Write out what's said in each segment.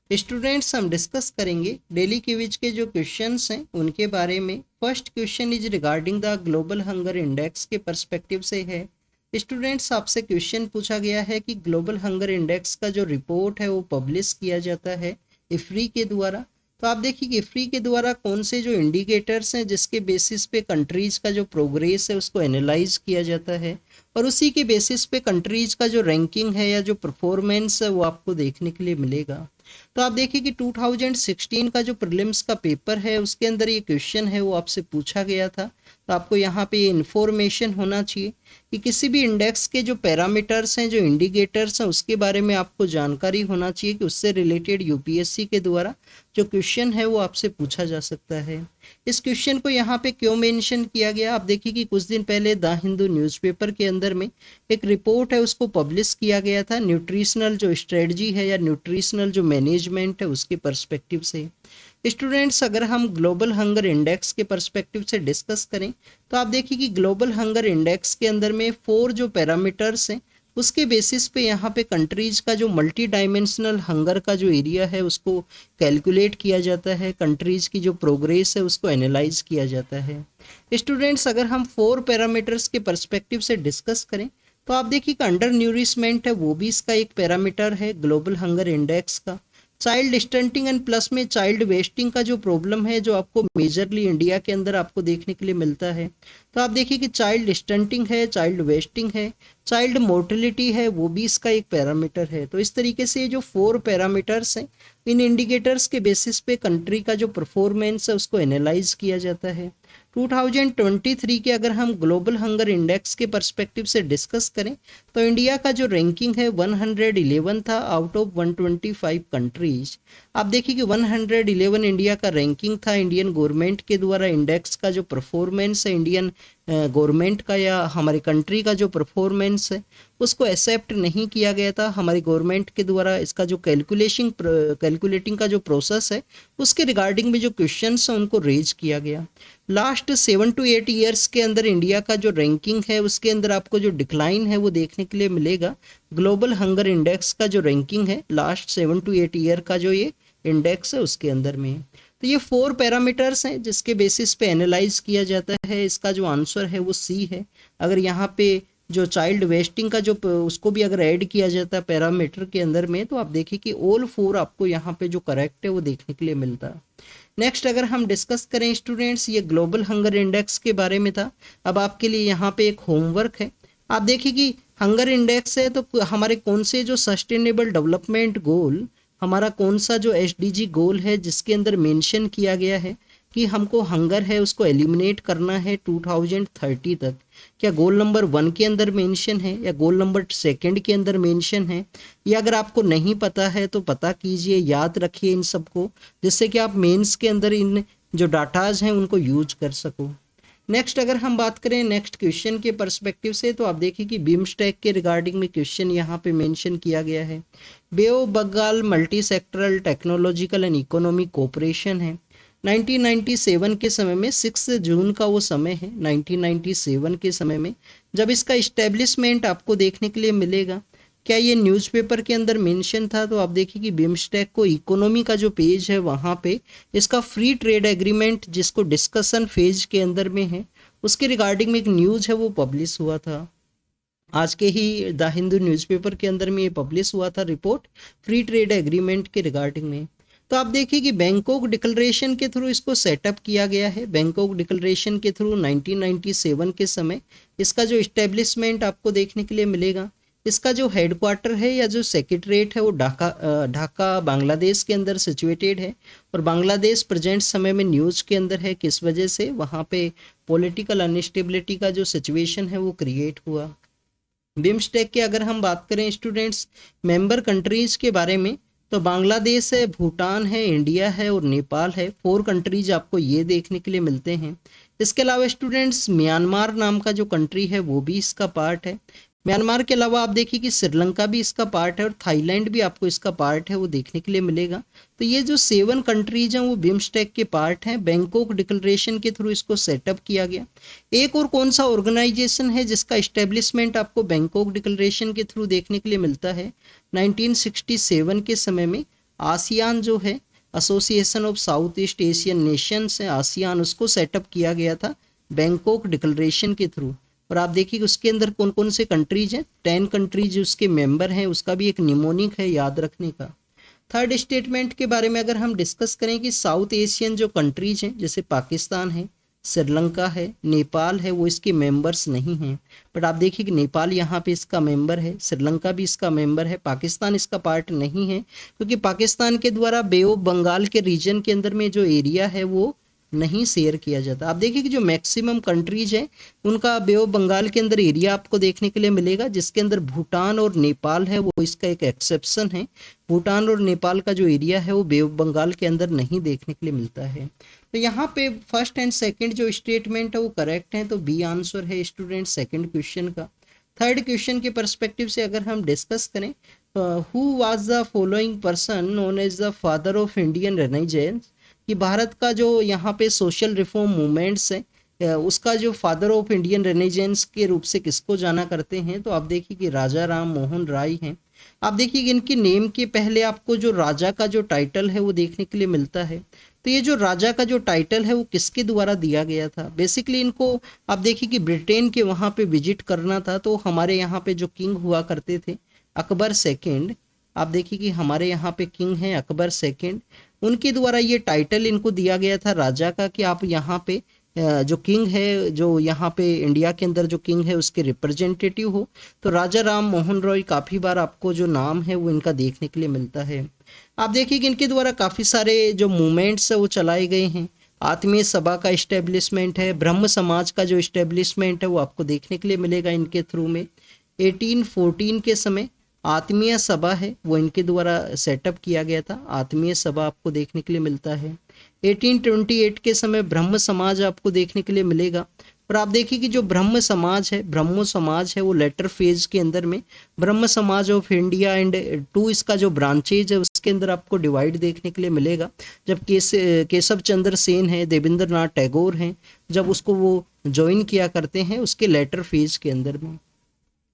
Students हम discuss करेंगे daily quiz के जो क्वेश्चंस हैं उनके बारे में। First question is regarding the global hunger index के पर्सपेक्टिव से है। स्टूडेंट्स आपसे क्वेश्चन पूछा गया है कि ग्लोबल हंगर इंडेक्स का जो रिपोर्ट है वो पब्लिश किया जाता है इफ्री के द्वारा। तो आप देखिए कि इफ्री के द्वारा कौन से जो इंडिकेटर्स हैं जिसके बेसिस पे कंट्रीज का जो प्रोग्रेस है उसको एनालाइज किया जाता है और उसी के बेसिस पे कंट्रीज का जो रैंकिंग है या जो परफॉर्मेंस है वो आपको देखने के लिए मिलेगा। तो आप देखिए कि 2016 का जो प्रीलिम्स का पेपर है उसके अंदर ये क्वेश्चन है वो आपसे पूछा गया था। तो आपको यहाँ पे ये इन्फॉर्मेशन होना चाहिए कि किसी भी इंडेक्स के जो पैरामीटर्स हैं जो इंडिकेटर्स हैं उसके बारे में आपको जानकारी होना चाहिए कि उससे रिलेटेड यूपीएससी के द्वारा जो क्वेश्चन है वो आपसे पूछा जा सकता है। इस क्वेश्चन को यहाँ पे क्यों मेंशन किया गया, आप देखिए कि कुछ दिन पहले द हिंदू न्यूज़पेपर के अंदर में एक रिपोर्ट है उसको पब्लिश किया गया था न्यूट्रिशनल जो स्ट्रेटजी है या न्यूट्रिशनल जो मैनेजमेंट है उसके पर्सपेक्टिव से। स्टूडेंट्स अगर हम ग्लोबल हंगर इंडेक्स के पर्सपेक्टिव से डिस्कस करें तो आप देखिए कि ग्लोबल हंगर इंडेक्स के अंदर में 4 जो पैरामीटर्स हैं उसके बेसिस पे यहाँ पे कंट्रीज का जो मल्टी डायमेंशनल हंगर का जो एरिया है उसको कैलकुलेट किया जाता है, कंट्रीज की जो प्रोग्रेस है उसको एनालाइज किया जाता है। स्टूडेंट्स अगर हम 4 पैरामीटर्स के पर्सपेक्टिव से डिस्कस करें तो आप देखिए कि अंडर न्यूरिशमेंट है वो भी इसका एक पैरामीटर है ग्लोबल हंगर इंडेक्स का। चाइल्ड स्टंटिंग एंड प्लस में चाइल्ड वेस्टिंग का जो प्रॉब्लम है जो आपको मेजरली इंडिया के अंदर आपको देखने के लिए मिलता है। तो आप देखिए कि चाइल्ड स्टंटिंग है, चाइल्ड वेस्टिंग है, चाइल्ड मोर्टिलिटी है वो भी इसका एक पैरामीटर है। तो इस तरीके से जो 4 पैरामीटर्स हैं इन इंडिकेटर्स के बेसिस पे कंट्री का जो परफॉर्मेंस है उसको एनालाइज किया जाता है। 2023 के अगर हम ग्लोबल हंगर इंडेक्स के पर्सपेक्टिव से डिस्कस करें तो इंडिया का जो रैंकिंग है 111 था आउट ऑफ 125 कंट्रीज। आप देखिए कि 111 इंडिया का रैंकिंग था इंडियन गवर्नमेंट के द्वारा। इंडेक्स का जो परफॉर्मेंस है इंडियन गवर्नमेंट का या हमारी कंट्री का जो परफॉर्मेंस है उसको एक्सेप्ट नहीं किया गया था हमारी गवर्नमेंट के द्वारा। इसका जो कैलकुलेटिंग का जो प्रोसेस है उसके रिगार्डिंग में जो क्वेश्चंस हैं उनको रेज किया गया। लास्ट 7 to 8 ईयर्स के अंदर इंडिया का जो रैंकिंग है उसके अंदर आपको जो डिक्लाइन है वो देखने के लिए मिलेगा। ग्लोबल हंगर इंडेक्स का जो रैंकिंग है लास्ट 7 to 8 ईयर का जो ये इंडेक्स है उसके अंदर में। तो ये 4 पैरामीटर्स हैं जिसके बेसिस पे एनालाइज किया जाता है। इसका जो आंसर है वो सी है। अगर यहाँ पे जो चाइल्ड वेस्टिंग का जो उसको भी अगर ऐड किया जाता है पैरामीटर के अंदर में तो आप देखिए कि ऑल 4 आपको यहाँ पे जो करेक्ट है वो देखने के लिए मिलता है। नेक्स्ट अगर हम डिस्कस करें स्टूडेंट्स ये ग्लोबल हंगर इंडेक्स के बारे में था। अब आपके लिए यहाँ पे एक होमवर्क है। आप देखिए कि हंगर इंडेक्स है तो हमारे कौन से जो सस्टेनेबल डेवलपमेंट गोल हमारा कौन सा जो एसडीजी गोल है जिसके अंदर मेंशन किया गया है कि हमको हंगर है उसको एलिमिनेट करना है 2030 तक। क्या गोल नंबर 1 के अंदर मेंशन है या गोल नंबर 2 के अंदर मेंशन है, या अगर आपको नहीं पता है तो पता कीजिए, याद रखिए इन सबको जिससे कि आप मेंस के अंदर इन जो डाटाज हैं उनको यूज कर सको। नेक्स्ट अगर हम बात करें नेक्स्ट क्वेश्चन के पर्सपेक्टिव से तो आप देखिए कि बिम्स्टेक के रिगार्डिंग में क्वेश्चन यहाँ पे मेंशन किया गया है। Bay of Bengal multi sectoral technological and economic cooperation है। 1997 के समय में 6 जून का वो समय है 1997 के समय में जब इसका इस्टेब्लिशमेंट आपको देखने के लिए मिलेगा। क्या ये न्यूज़पेपर के अंदर मेंशन था? तो आप देखिए कि बिम्स्टेक को इकोनॉमी का जो पेज है वहाँ पे इसका फ्री ट्रेड एग्रीमेंट जिसको डिस्कशन फेज के अंदर में है उसके रिगार्डिंग में एक न्यूज़ है वो पब्लिश हुआ था। आज के ही द हिंदू न्यूज़पेपर के अंदर में ये पब्लिश हुआ था रिपोर्ट फ्री ट्रेड एग्रीमेंट के रिगार्डिंग में। तो आप देखिए कि बैंकॉक डिक्लेरेशन के थ्रू इसको सेटअप किया गया है। बैंकॉक डिक्लेरेशन के थ्रू 1997 के समय इसका जो इस्टेब्लिशमेंट आपको देखने के लिए मिलेगा। इसका जो हेडक्वार्टर है या जो सेक्रेटरीट है वो ढाका बांग्लादेश के अंदर सिचुएटेड है। और बांग्लादेश प्रेजेंट समय में न्यूज़ के अंदर है किस वजह से, वहाँ पे पॉलिटिकल अनस्टेबिलिटी का जो सिचुएशन है वो क्रिएट हुआ। बिम्स्टेक के अगर हम बात करें स्टूडेंट्स मेंबर कंट्रीज के बारे में तो बांग्लादेश है, भूटान है, इंडिया है और नेपाल है। 4 कंट्रीज आपको ये देखने के लिए मिलते हैं। इसके अलावा स्टूडेंट्स म्यांमार नाम का जो कंट्री है वो भी इसका पार्ट है। म्यांमार के अलावा आप देखिए कि श्रीलंका भी इसका पार्ट है और थाईलैंड भी आपको इसका पार्ट है वो देखने के लिए मिलेगा। तो ये जो 7 कंट्रीज हैं वो बिम्स्टेक के पार्ट हैं। बैंकॉक डिक्लेरेशन के थ्रू इसको सेटअप किया गया। एक और कौन सा ऑर्गेनाइजेशन है जिसका इस्टेब्लिशमेंट आपको बैंकॉक डिक्लेरेशन के थ्रू देखने के लिए मिलता है? 1967 के समय में आसियान जो है, association of south east Asian Nations है आसियान, उसको सेटअप किया गया था बैंकॉक डिक्लेरेशन के थ्रू। और आप देखिए कि उसके अंदर कौन कौन से कंट्रीज हैं, 10 कंट्रीज उसके मेंबर हैं, उसका भी एक निमोनिक है याद रखने का। थर्ड स्टेटमेंट के बारे में अगर हम डिस्कस करें कि साउथ एशियन जो कंट्रीज हैं जैसे पाकिस्तान है, श्रीलंका है, नेपाल है, वो इसके मेंबर्स नहीं हैं। बट आप देखिए कि नेपाल यहाँ पे इसका मेंबर है, श्रीलंका भी इसका मेंबर है, पाकिस्तान इसका पार्ट नहीं है क्योंकि पाकिस्तान के द्वारा बे ऑफ बंगाल के रीजन के अंदर में जो एरिया है वो नहीं शेयर किया जाता। आप देखिए कि जो मैक्सिमम कंट्रीज हैं उनका बे ऑफ बंगाल के अंदर एरिया आपको देखने के लिए मिलेगा, जिसके अंदर भूटान और नेपाल है वो इसका एक एक्सेप्शन है। भूटान और नेपाल का जो एरिया है वो बे ऑफ बंगाल के अंदर नहीं देखने के लिए मिलता है। तो यहाँ पे फर्स्ट एंड सेकंड जो स्टेटमेंट है वो करेक्ट है, तो बी आंसर है स्टूडेंट सेकंड क्वेश्चन का। थर्ड क्वेश्चन के परस्पेक्टिव से अगर हम डिस्कस करें, who was the following person known as the father of Indian renaissance, कि भारत का जो यहाँ पे सोशल रिफॉर्म मूवमेंट्स है उसका जो फादर ऑफ इंडियन रेनेजेंस के रूप से किसको जाना करते हैं, तो आप देखिए कि राजा राम मोहन राय हैं। आप देखिए कि इनकी नेम के पहले आपको जो राजा का जो टाइटल है वो देखने के लिए मिलता है। तो ये जो राजा का जो टाइटल है वो किसके द्वारा दिया गया था, बेसिकली इनको आप देखिए कि ब्रिटेन के वहाँ पे विजिट करना था, तो हमारे यहाँ पे जो किंग हुआ करते थे अकबर सेकेंड, आप देखिए कि हमारे यहाँ पे किंग हैं अकबर सेकेंड, उनके द्वारा ये टाइटल इनको दिया गया था राजा का कि आप यहाँ पे जो किंग है, जो यहाँ पे इंडिया के अंदर जो किंग है उसके रिप्रेजेंटेटिव हो। तो राजा राम मोहन रॉय काफ़ी बार आपको जो नाम है वो इनका देखने के लिए मिलता है। आप देखिए कि इनके द्वारा काफ़ी सारे जो मूवमेंट्स है वो चलाए गए हैं। आत्मीय सभा का इस्टेब्लिशमेंट है, ब्रह्म समाज का जो इस्टेब्लिशमेंट है वो आपको देखने के लिए मिलेगा इनके थ्रू में। 1814 के समय आत्मीय सभा है वो इनके द्वारा सेटअप किया गया था, आत्मीय सभा आपको देखने के लिए मिलता है। 1828 के समय ब्रह्म समाज आपको देखने के लिए मिलेगा। और आप देखिए कि जो ब्रह्मो समाज है वो लेटर फेज के अंदर में ब्रह्म समाज ऑफ इंडिया एंड टू इसका जो ब्रांचेज है उसके अंदर आपको डिवाइड देखने के लिए मिलेगा। जब केशव चंद्र सेन है, देवेंद्र नाथ टैगोर हैं, जब उसको वो ज्वाइन किया करते हैं उसके लेटर फेज के अंदर में।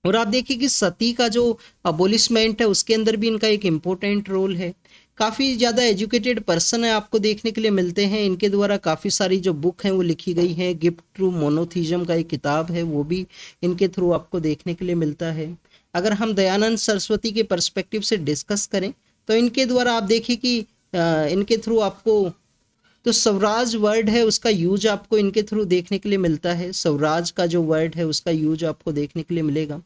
और आप देखिए कि सती का जो अबोलिशमेंट है उसके अंदर भी इनका एक इम्पोर्टेंट रोल है। काफ़ी ज़्यादा एजुकेटेड पर्सन है आपको देखने के लिए मिलते हैं, इनके द्वारा काफ़ी सारी जो बुक हैं वो लिखी गई हैं। गिफ्ट टू मोनोथिज्म का एक किताब है वो भी इनके थ्रू आपको देखने के लिए मिलता है। अगर हम दयानंद सरस्वती के पर्सपेक्टिव से डिस्कस करें तो इनके द्वारा आप देखिए कि इनके थ्रू आपको तो स्वराज वर्ड है उसका यूज आपको इनके थ्रू देखने के लिए मिलता है। स्वराज का जो वर्ड है उसका यूज आपको देखने के लिए मिलेगा।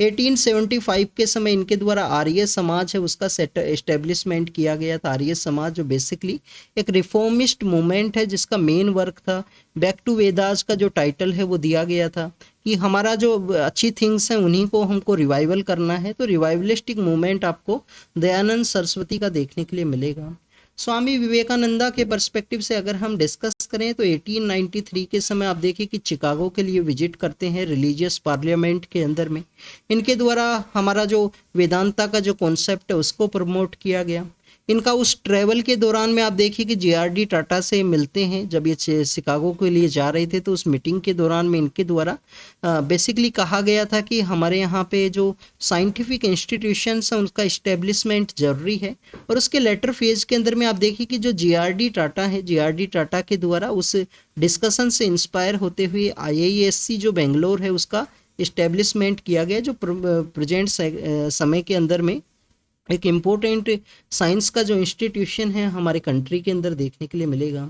1875 के समय इनके द्वारा आर्य समाज है उसका सेट एस्टेब्लिशमेंट किया गया था। आर्य समाज जो बेसिकली एक रिफॉर्मिस्ट मूवमेंट है जिसका मेन वर्क था बैक टू वेदास का जो टाइटल है वो दिया गया था कि हमारा जो अच्छी थिंग्स हैं उन्हीं को हमको रिवाइवल करना है। तो रिवाइवलिस्टिक मूवमेंट आपको दयानंद सरस्वती का देखने के लिए मिलेगा। स्वामी विवेकानंदा के पर्सपेक्टिव से अगर हम डिस्कस करें तो 1893 के समय आप देखिए कि चिकागो के लिए विजिट करते हैं रिलीजियस पार्लियामेंट के अंदर में। इनके द्वारा हमारा जो वेदांता का जो कॉन्सेप्ट है उसको प्रमोट किया गया। इनका उस ट्रैवल के दौरान में आप देखिए कि JRD टाटा से मिलते हैं जब ये शिकागो के लिए जा रहे थे, तो उस मीटिंग के दौरान में इनके द्वारा बेसिकली कहा गया था कि हमारे यहाँ पे जो साइंटिफिक इंस्टीट्यूशंस हैं उनका इस्टेब्लिशमेंट जरूरी है। और उसके लेटर फेज के अंदर में आप देखिए कि जो JRD टाटा है, JRD टाटा के द्वारा उस डिस्कशन से इंस्पायर होते हुए IISc जो बेंगलोर है उसका इस्टेब्लिशमेंट किया गया, जो प्रेजेंट समय के अंदर में एक इम्पोर्टेंट साइंस का जो इंस्टीट्यूशन है हमारे कंट्री के अंदर देखने के लिए मिलेगा।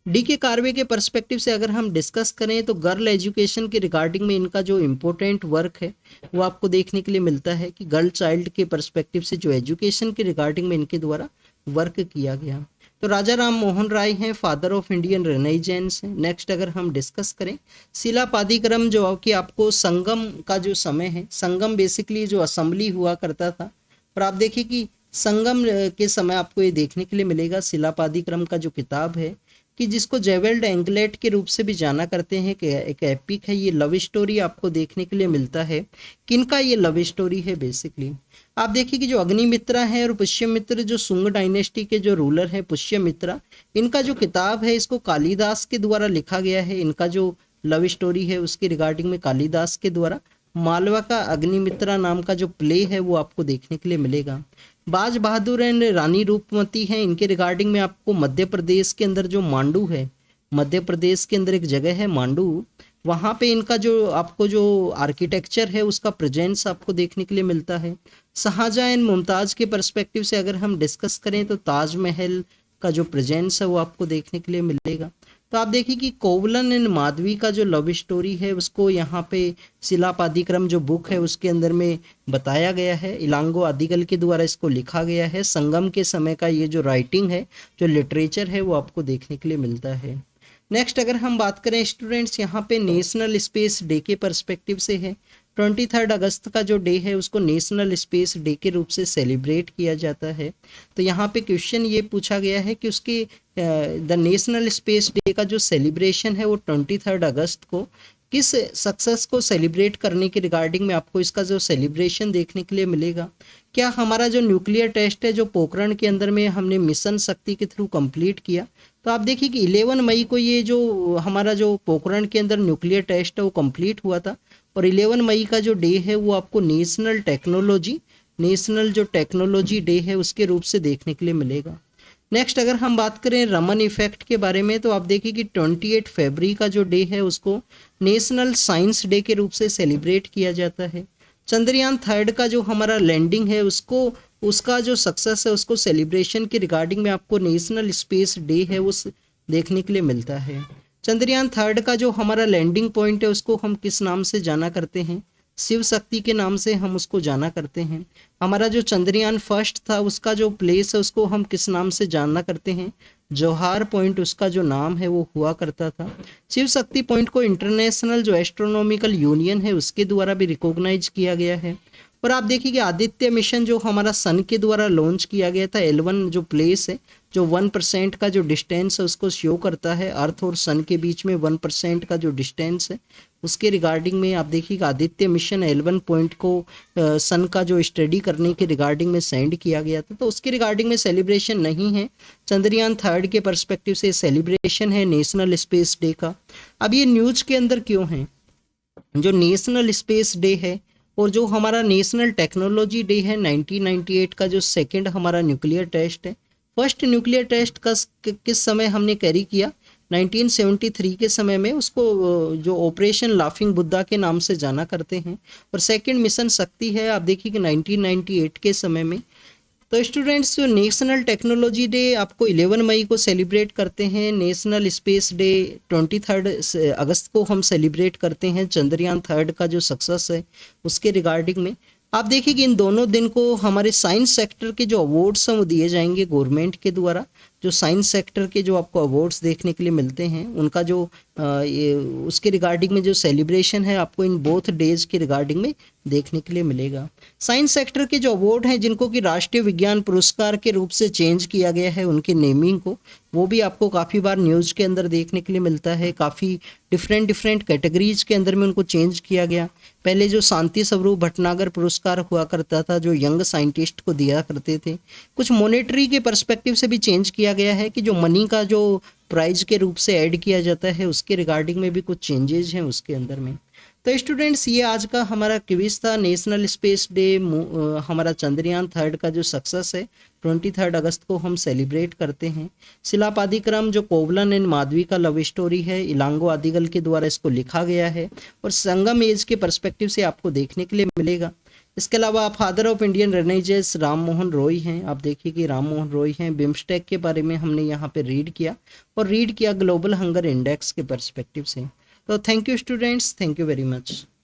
DK कार्वे के पर्सपेक्टिव से अगर हम डिस्कस करें तो गर्ल एजुकेशन के रिगार्डिंग में इनका जो इम्पोर्टेंट वर्क है वो आपको देखने के लिए मिलता है कि गर्ल चाइल्ड के पर्सपेक्टिव से जो एजुकेशन के रिगार्डिंग में इनके द्वारा वर्क किया गया। तो राजा राम मोहन राय हैं, फादर ऑफ इंडियन रेनेजेंस हैं। नेक्स्ट अगर हम डिस्कस करें शिलापादिक्रम जो कि आपको संगम का जो समय है, संगम बेसिकली जो असेंबली हुआ करता था, और आप देखिए कि संगम के समय आपको ये देखने के लिए मिलेगा शिलापादिक्रम का जो किताब है कि जिसको जेवेल्ड एंगलेट के रूप से भी जाना करते हैं कि एक एपिक है। ये लव स्टोरी आपको देखने के लिए मिलता है। किनका ये लव स्टोरी है बेसिकली आप देखिए कि जो अग्निमित्रा है और पुष्यमित्र जो शुंग डायनेस्टी के जो रूलर है पुष्यमित्रा, इनका जो किताब है इसको कालिदास के द्वारा लिखा गया है। इनका जो लव स्टोरी है उसके रिगार्डिंग में कालिदास के द्वारा मालवा का अग्निमित्रा नाम का जो प्ले है वो आपको देखने के लिए मिलेगा। बाज बहादुर एंड रानी रूपमती हैं, इनके रिगार्डिंग में आपको मध्य प्रदेश के अंदर जो मांडू है, मध्य प्रदेश के अंदर एक जगह है मांडू, वहाँ पे इनका जो आपको जो आर्किटेक्चर है उसका प्रेजेंस आपको देखने के लिए मिलता है। शाहजहां एंड मुमताज के पर्सपेक्टिव से अगर हम डिस्कस करें तो ताजमहल का जो प्रेजेंस है वो आपको देखने के लिए मिलेगा। तो आप देखिए कि कोवलन एंड माधवी का जो लव स्टोरी है उसको यहाँ पे शिलापादिक्रम जो बुक है उसके अंदर में बताया गया है, इलांगो आदिगल के द्वारा इसको लिखा गया है। संगम के समय का ये जो राइटिंग है, जो लिटरेचर है, वो आपको देखने के लिए मिलता है। नेक्स्ट अगर हम बात करें स्टूडेंट्स, यहाँ पे नेशनल स्पेस डे के पर्सपेक्टिव से है। 23 अगस्त का जो डे है उसको नेशनल स्पेस डे के रूप से सेलिब्रेट किया जाता है। तो यहाँ पे क्वेश्चन ये पूछा गया है कि उसके द नेशनल स्पेस डे का जो सेलिब्रेशन है वो 23 अगस्त को किस सक्सेस को सेलिब्रेट करने के रिगार्डिंग में आपको इसका जो सेलिब्रेशन देखने के लिए मिलेगा। क्या हमारा जो न्यूक्लियर टेस्ट है जो पोखरण के अंदर में हमने मिशन शक्ति के थ्रू कंप्लीट किया, तो आप देखिए कि 11 मई को ये जो हमारा जो पोखरण के अंदर न्यूक्लियर टेस्ट है वो कंप्लीट हुआ था। और 11 मई का जो डे है वो आपको नेशनल जो टेक्नोलॉजी डे है उसके रूप से देखने के लिए मिलेगा। नेक्स्ट अगर हम बात करें रमन इफेक्ट के बारे में, तो आप देखिए कि 28 फरवरी का जो डे है उसको नेशनल साइंस डे के रूप से सेलिब्रेट किया जाता है। चंद्रयान थर्ड का जो हमारा लैंडिंग है उसको उसका जो सक्सेस है उसको सेलिब्रेशन के रिगार्डिंग में आपको नेशनल स्पेस डे है वो देखने के लिए मिलता है। चंद्रयान थर्ड का जो हमारा लैंडिंग पॉइंट है उसको हम किस नाम से जाना करते हैं, शिव शक्ति के नाम से हम उसको जाना करते हैं। हमारा जो चंद्रयान फर्स्ट था उसका जो प्लेस है उसको हम किस नाम से जानना करते हैं, जौहर पॉइंट उसका जो नाम है वो हुआ करता था। शिव शक्ति पॉइंट को इंटरनेशनल जो एस्ट्रोनॉमिकल यूनियन है उसके द्वारा भी रिकॉग्नाइज किया गया है। और आप देखिए कि आदित्य मिशन जो हमारा सन के द्वारा लॉन्च किया गया था, L1 जो प्लेस है, जो 1% का जो डिस्टेंस है उसको शो करता है, अर्थ और सन के बीच में 1% का जो डिस्टेंस है उसके रिगार्डिंग में आप देखिए कि आदित्य मिशन L1 पॉइंट को सन का जो स्टडी करने के रिगार्डिंग में सेंड किया गया था। तो उसके रिगार्डिंग में सेलिब्रेशन नहीं है, चंद्रयान थर्ड के पर्सपेक्टिव से सेलिब्रेशन है नेशनल स्पेस डे का। अब ये न्यूज के अंदर क्यों है, जो नेशनल स्पेस डे है और जो हमारा नेशनल टेक्नोलॉजी डे है 1998 का, जो सेकंड हमारा न्यूक्लियर टेस्ट है, फर्स्ट न्यूक्लियर टेस्ट का किस समय हमने कैरी किया, 1973 के समय में, उसको जो ऑपरेशन लाफिंग बुद्धा के नाम से जाना करते हैं। और सेकंड मिशन शक्ति है आप देखिए कि 1998 के समय में। तो स्टूडेंट्स जो नेशनल टेक्नोलॉजी डे आपको 11 मई को सेलिब्रेट करते हैं, नेशनल स्पेस डे 23 अगस्त को हम सेलिब्रेट करते हैं चंद्रयान थर्ड का जो सक्सेस है उसके रिगार्डिंग में। आप देखिए कि इन दोनों दिन को हमारे साइंस सेक्टर के जो अवार्ड्स हैं वो दिए जाएंगे गवर्नमेंट के द्वारा। जो साइंस सेक्टर के जो आपको अवार्ड्स देखने के लिए मिलते हैं उनका जो ये उसके रिगार्डिंग में जो सेलिब्रेशन है आपको इन बोथ डेज के रिगार्डिंग में देखने के लिए मिलेगा। साइंस सेक्टर के जो अवार्ड हैं जिनको कि राष्ट्रीय विज्ञान पुरस्कार के रूप से चेंज किया गया है उनके नेमिंग को, वो भी आपको काफ़ी बार न्यूज़ के अंदर देखने के लिए मिलता है। काफ़ी डिफरेंट कैटेगरीज के अंदर में उनको चेंज किया गया। पहले जो शांति स्वरूप भटनागर पुरस्कार हुआ करता था जो यंग साइंटिस्ट को दिया करते थे, कुछ मॉनेटरी के पर्सपेक्टिव से भी चेंज किया गया है कि जो मनी का जो प्राइज के रूप से ऐड किया जाता है उसके रिगार्डिंग में भी कुछ चेंजेस हैं उसके अंदर में। तो स्टूडेंट्स ये आज का हमारा क्विज था, नेशनल स्पेस डे हमारा चंद्रयान थर्ड का जो सक्सेस है 23 अगस्त को हम सेलिब्रेट करते हैं। शिलापादिक्रम जो कोवलन एंड माधवी का लव स्टोरी है, इलांगो आदिगल के द्वारा इसको लिखा गया है और संगम एज के पर्सपेक्टिव से आपको देखने के लिए मिलेगा। इसके अलावा father of Indian renaissance Ram Mohan Roy हैं, आप देखिए कि राम मोहन रॉय हैं। बिम्स्टेक के बारे में हमने यहाँ पे रीड किया ग्लोबल हंगर इंडेक्स के पर्सपेक्टिव से। तो thank you students, thank you very much.